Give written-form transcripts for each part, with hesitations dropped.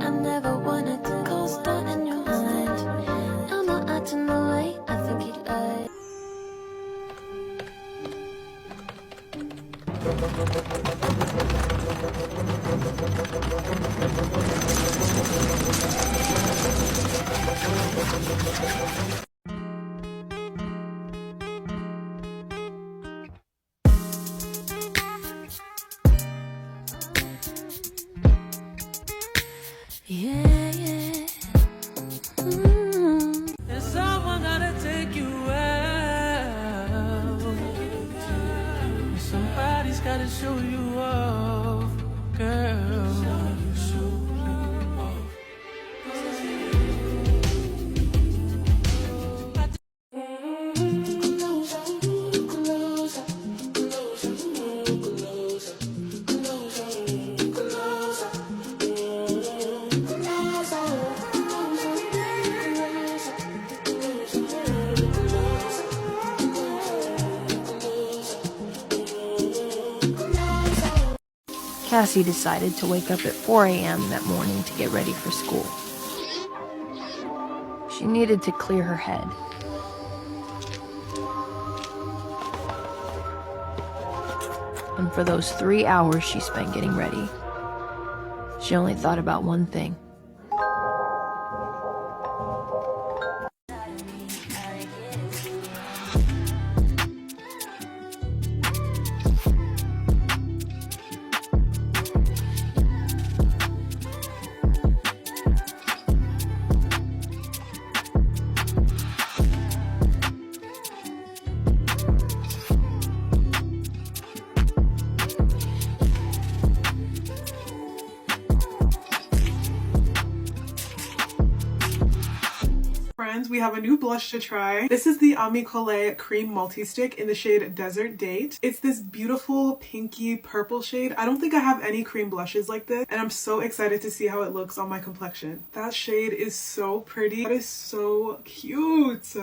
I never wanted to go start in your mind. I'm not acting the way I think you'd like. Yeah, yeah. And someone gotta take you out. Somebody's gotta show you off, girl. Cassie decided to wake up at 4 a.m. that morning to get ready for school. She needed to clear her head. And for those 3 hours she spent getting ready, she only thought about one thing. Friends, we have a new blush to try. This is the Ami Collet Cream Multi-Stick in the shade Desert Date. It's this beautiful pinky purple shade. I don't think I have any cream blushes like this, and I'm so excited to see how it looks on my complexion. That shade is so pretty. That is so cute.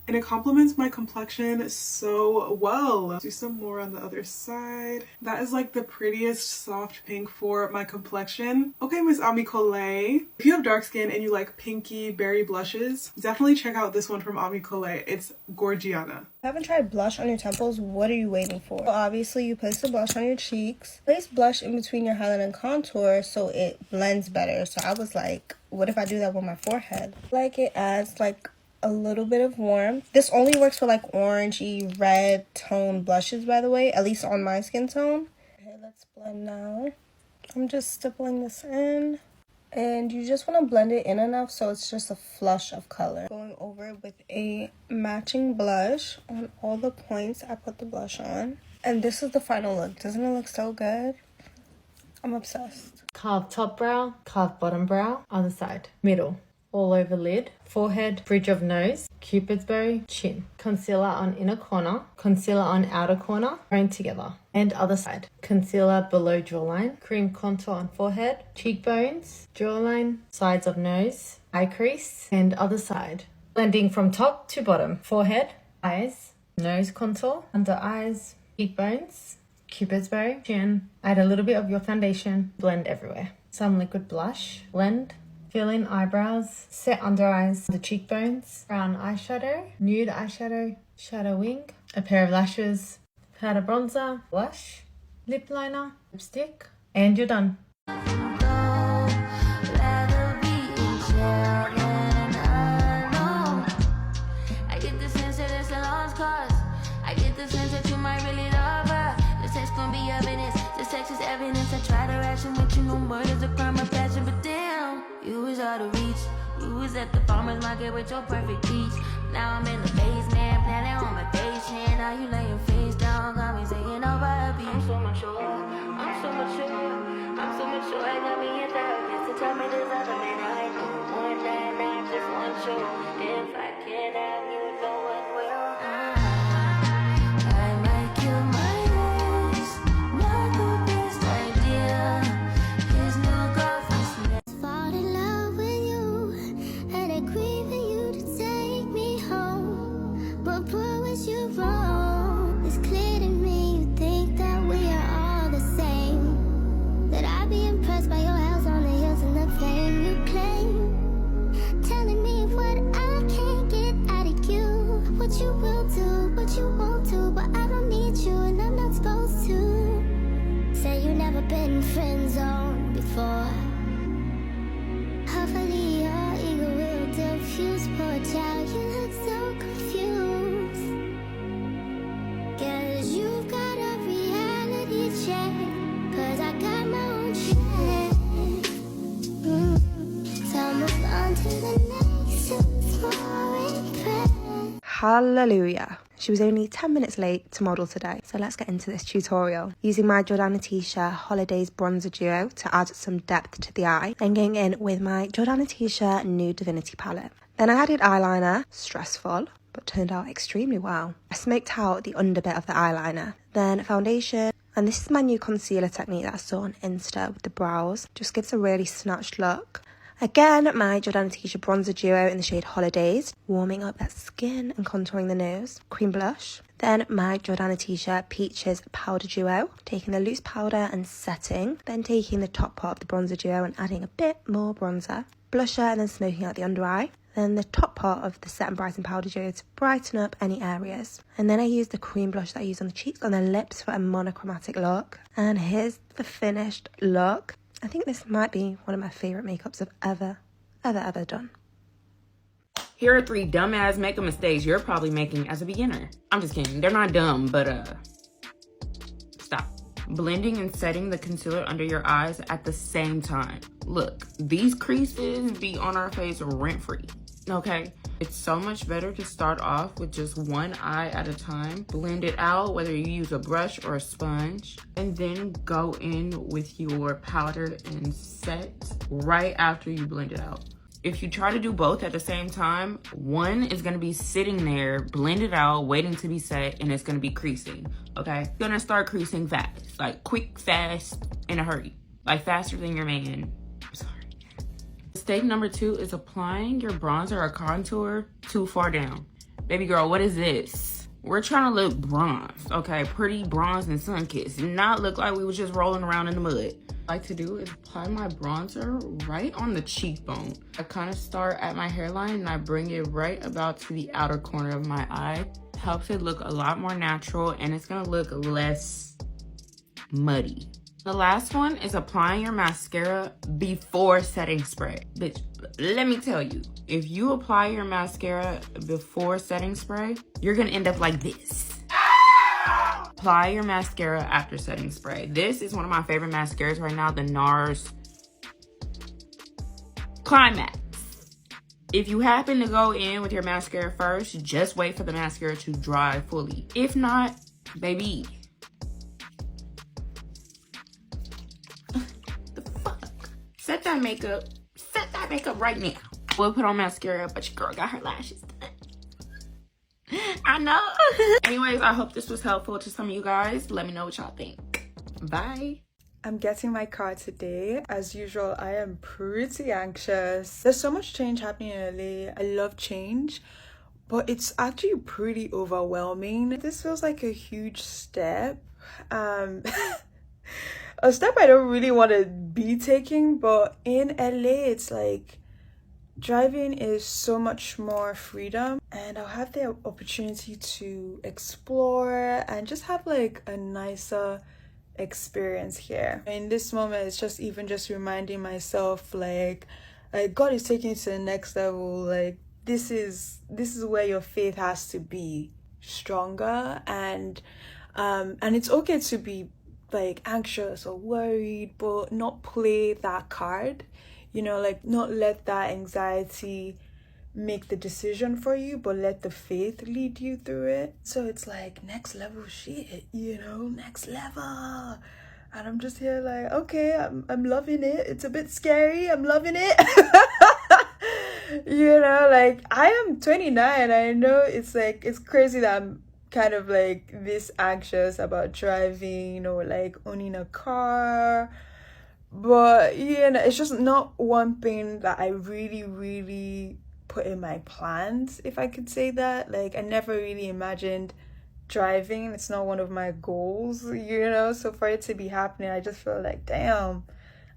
And it complements my complexion so well. Let's do some more on the other side. That is like the prettiest soft pink for my complexion. Okay, Miss Ami Collet. If you have dark skin and you like pinky berry blushes, definitely check out this one from Ami Collet. It's Gorgiana. Haven't tried blush on your temples? What are you waiting for? Well, obviously, you place the blush on your cheeks. Place blush in between your highlight and contour so it blends better. So I was like, what if I do that with my forehead? Like, it adds like a little bit of warmth. This only works for like orangey red tone blushes, by the way, at least on my skin tone. Okay, let's blend now. I'm just stippling this in, and you just want to blend it in enough so it's just a flush of color. Going over it with a matching blush on all the points I put the blush on, and this is the final look. Doesn't it look so good? I'm obsessed. Carve top brow, carve bottom brow, other side, middle, all over lid, forehead, bridge of nose, cupid's bow, chin. Concealer on inner corner, concealer on outer corner, joined together. And other side, concealer below jawline, cream contour on forehead, cheekbones, jawline, sides of nose, eye crease, and other side. Blending from top to bottom, forehead, eyes, nose contour, under eyes, cheekbones, cupid's bow, chin. Add a little bit of your foundation, blend everywhere. Some liquid blush, blend. Fill in eyebrows, set under eyes, the cheekbones, brown eyeshadow, nude eyeshadow, shadow wing, a pair of lashes, powder bronzer, blush, lip liner, lipstick, and you're done. Out of reach. You was at the farmer's market with your perfect peach. Now I'm in the basement, planning on my patient. Now you lay your face down, got me saying over a beat. I'm so mature, I'm so mature, I'm so mature. I got me in therapist to tell me there's other men I know. One night, not just one show. If I can't have you, no one will. I might kill my ex, not the best idea. His new girlfriend's fall in love with you, and agree for you to take me home. But promise you wrong. It's clear to me you think that we are all the same. That I'd be impressed by your Oh, child, you look so confused. Guess you've got a reality check. Cause I got my own check. So I'll move on to the next who's more impressed. Hallelujah. She was only 10 minutes late to model today, so let's get into this tutorial. Using my Jordana T-shirt Holidays Bronzer Duo to add some depth to the eye, then going in with my Jordana T-shirt Nude Divinity palette. Then I added eyeliner, stressful, but turned out extremely well. I smoked out the under bit of the eyeliner, then foundation, and this is my new concealer technique that I saw on Insta with the brows. Just gives a really snatched look. Again, my Jordana T-shirt Bronzer Duo in the shade Holidays, warming up that skin and contouring the nose. Cream blush. Then my Jordana T-shirt Peaches Powder Duo, taking the loose powder and setting. Then taking the top part of the bronzer duo and adding a bit more bronzer. Blusher and then smoking out the under eye. Then the top part of the Set and Brighten Powder Duo to brighten up any areas. And then I used the cream blush that I used on the cheeks and the lips for a monochromatic look. And here's the finished look. I think this might be one of my favourite makeups I've ever done. Here are 3 dumbass makeup mistakes you're probably making as a beginner. I'm just kidding. They're not dumb, but stop. Blending and setting the concealer under your eyes at the same time. Look, these creases be on our face rent-free, okay? It's so much better to start off with just one eye at a time. Blend it out, whether you use a brush or a sponge, and then go in with your powder and set right after you blend it out. If you try to do both at the same time, one is gonna be sitting there, blended out, waiting to be set, and it's gonna be creasing, okay? It's gonna start creasing fast, like quick, fast, in a hurry. Like faster than your man. I'm sorry. Mistake number 2 is applying your bronzer or contour too far down. Baby girl, what is this? We're trying to look bronze, okay? Pretty bronze and sun-kissed. Not look like we was just rolling around in the mud. What I like to do is apply my bronzer right on the cheekbone. I kind of start at my hairline and I bring it right about to the outer corner of my eye. It helps it look a lot more natural and it's gonna look less muddy. The last one is applying your mascara before setting spray. Bitch, let me tell you, if you apply your mascara before setting spray, you're gonna end up like this. Apply your mascara after setting spray. This is one of my favorite mascaras right now, the NARS Climax. If you happen to go in with your mascara first, just wait for the mascara to dry fully. If not, baby, set that makeup right now. We'll put on mascara, but your girl got her lashes done. I know. Anyways, I hope this was helpful to some of you guys. Let me know what y'all think. Bye. I'm getting my car today. As usual, I am pretty anxious. There's so much change happening in LA. I love change, but it's actually pretty overwhelming. This feels like a huge step. A step I don't really want to be taking, but in LA, it's like driving is so much more freedom, and I'll have the opportunity to explore and just have like a nicer experience here. In this moment, it's just reminding myself like God is taking you to the next level. Like this is where your faith has to be stronger, and it's okay to be like anxious or worried, but not play that card, you know, like not let that anxiety make the decision for you, but let the faith lead you through it. So it's like next level shit, you know, next level. And I'm just here like, okay, I'm loving it. It's a bit scary, I'm loving it. You know, like I am 29. I know it's like, it's crazy that I'm kind of like this anxious about driving or like owning a car, but you know, it's just not one thing that I really put in my plans, if I could say that. Like I never really imagined driving. It's not one of my goals, you know, so for it to be happening, I just feel like, damn,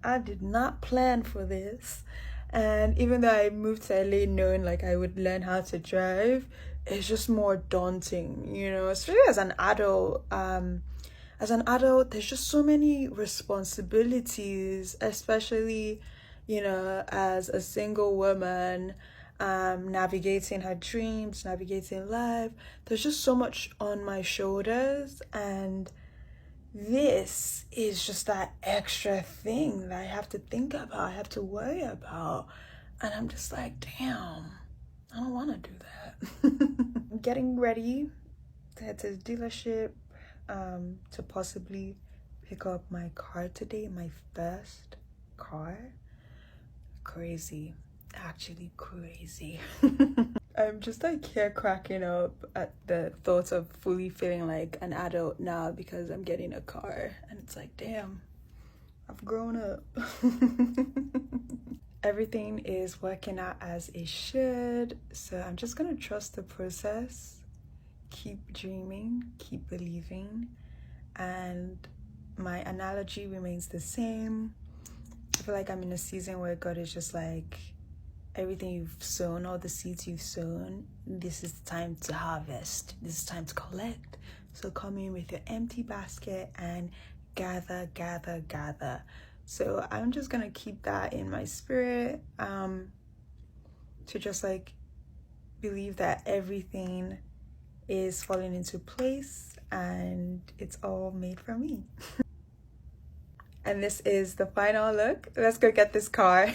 I did not plan for this. And even though I moved to LA knowing like I would learn how to drive, it's just more daunting, you know, especially as an adult. There's just so many responsibilities, especially, you know, as a single woman. navigating her dreams, navigating life. There's just so much on my shoulders, and this is just that extra thing that I have to think about, I have to worry about. And I'm just like, damn, I don't want to do that. I'm getting ready to head to the dealership to possibly pick up my car today, my first car. Crazy, actually crazy. I'm just like here cracking up at the thought of fully feeling like an adult now because I'm getting a car, and it's like, damn, I've grown up. Everything is working out as it should, so I'm just gonna trust the process, keep dreaming, keep believing, and my analogy remains the same. I feel like I'm in a season where God is just like, everything you've sown, all the seeds you've sown, this is the time to harvest. This is time to collect. So come in with your empty basket and gather, gather, gather. So I'm just gonna keep that in my spirit, to just like believe that everything is falling into place and it's all made for me. And this is the final look. Let's go get this car.